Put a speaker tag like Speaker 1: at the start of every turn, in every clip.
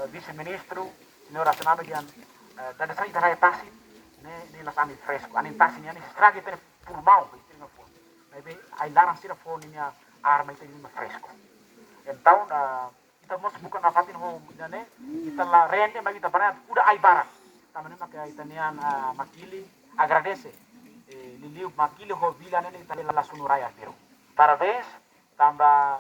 Speaker 1: vice-ministro, senhora senado gian dan sa ita tasi ne las ani fresco, ani tasi ni ani stragi tene pulmão, itu nggak pun. Maybe ai larang sira phone ni arma itu ni fresco. Então, kita mos bukan nafatin ho ne kita la rende bagi kita banyak udah ai barang. Tamane maka ita nian makili agradece. Liliu makili ho vila ne ita la sunuraya pero. Parabéns, tambah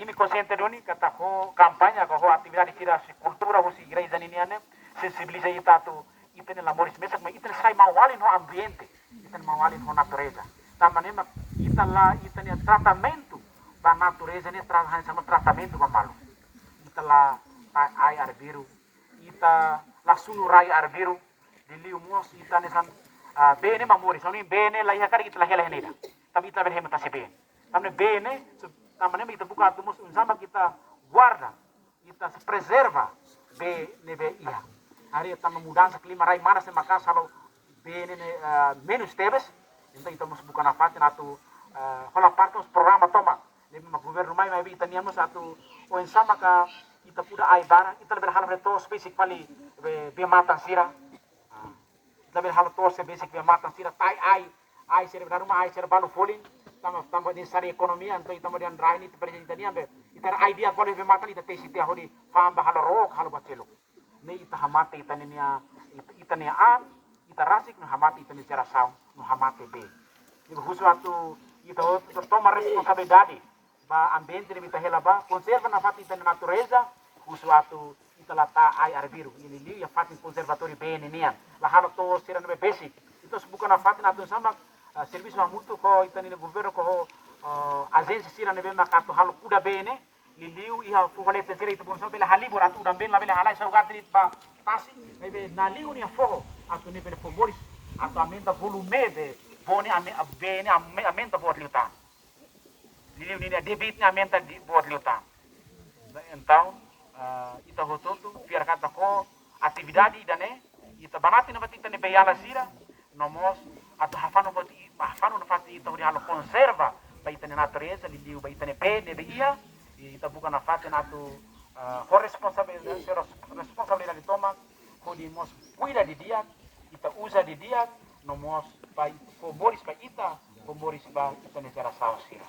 Speaker 1: ini consciente doni kata ho kampanye ho atividade tira cultura ho si igreja ni ane sensibiliza ita tu ita ne lamoris mesak ma ita sai mawalin ho ambiente, ita mawalin ho natureza. Tamane mak ita ne tratamento ba natureza ne sama tratamento ba malu. Ita la ai arbiru, ita la sunurai arbiru, diliu mos ita ne san bene mamoris, oni bene la iha kari ita la hela henida. Tapi ita berhema tasi bene. Tamane bene tamane kita buka tumus sama kita guarda, kita preserva be iya. Hari kita mudança klima rai mana se maka salo bene menos tebes, então kita mus buka nafatin atau hola partos programa toma. Nebe ma governo mai kita niamos atau o sama ka kita puda ai bara, kita berhala bre to basic pali be matan sira. Kita berhala to basic be matan sira tai ai sira rumah ai sira balu folin. Tambah di sari ekonomi anto itamo dian raini te pergi tani ambe ita idea boleh be matan ita tesi te hodi faham bahalo rok halo bacelo ne ita hamate ita nia ita nia ita rasik no hamate ita nia saung no hamate be ibu husuatu ita toma responsabilidade ba ambiente ne ita hela ba conserva na fati ita natureza husuatu ita lata ai arbiru ini li ya fati conservatori bene nia la halo to sira no be basic itu bukan na fati na tu sama serviço muito ko itani no governo ko agência sira nebe makato halo kuda bene liliu iha fuhole tesira itu bonso bela halibor atu dan ben la bela halai sau gatri ba tasi nebe naliu ni foho atu nebe pomoris atu amenta volume be bone bene amenta bot liutan liliu ni debit ni amenta bot liutan então ita hototu biar kata ko atividade dane ita banati na batita nebe yala sira nomos atau hafano na fati ita uri halo conserva ba ita natureza liliu ba ita ne pe ne ia ita bukan na fati na tu ho responsabilidade toma ho di mos cuida di dia ita usa di dia no mos ba pomoris ba ita pomoris ba ita ne cara sausira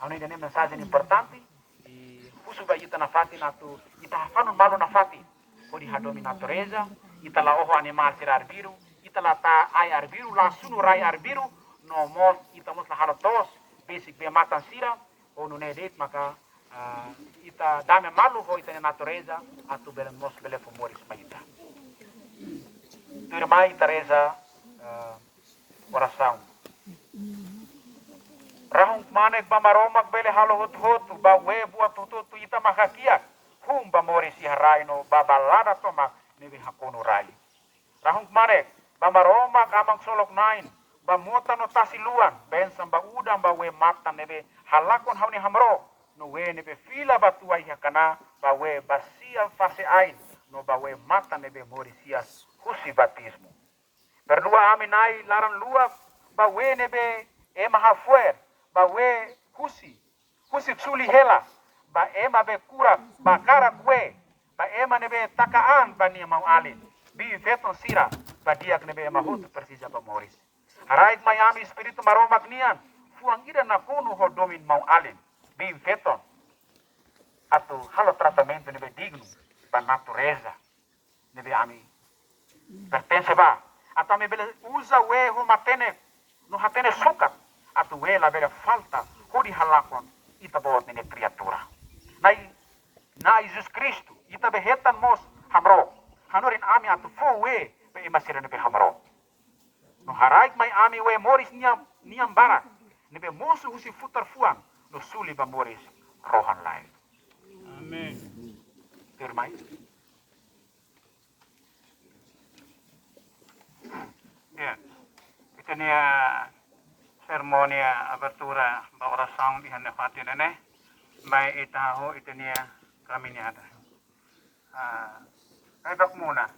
Speaker 1: ano ida ne mensagem importante e usu ba ita na fati na tu ita hafano malo na fati ho di hadomi natureza ita la oho animal sira arbiru ita la ta ai arbiru la sunu rai arbiru no mos ita mos la halo tos basic be matan sira o no nedet maka ita dame malu ho ita natureza atu bele mos bele pomoris pa ita tu mai Teresa oração rahung manek ba maromak bele halo hot ba we buat tutu ita makakia hum ba moris ya raino ba balada tomak nebe hakono rai rahung manek bamaroma kamang solok nain bamota no tasiluan ben samba udang ba we mata nebe halakon hauni hamro no we nebe fila batuai hakana ba we basia fase ain no ba we mata nebe morisias husi batismo berdua aminai laran lua ba we nebe ema hafuer ba we husi tsuli hela ba ema be kura ba kara kue ba ema nebe takaan ba ni mau alin bi veton sira badia nebe mahut persija pa moris harait Miami espiritu maromak nian fuang ida na kono ho domin mau alin bi veton atu halo tratamento nebe digno pa natureza nebe ami pertence ba atu me bele usa we ho matene no hatene sukat atu we la bele falta ho di halakon ita bot nene criatura na Jesus Cristo ita behetan mos hamro hanorin ami atu fo we pe imasira nebe hamro no haraik mai ami we moris niam barak nebe mosu husi futar fuang no suli ba moris rohan lain amen firmai ya itu nia sermonia apertura ba oração di hande fatin ene mai itaho itu nia kami ni ada ay bak muna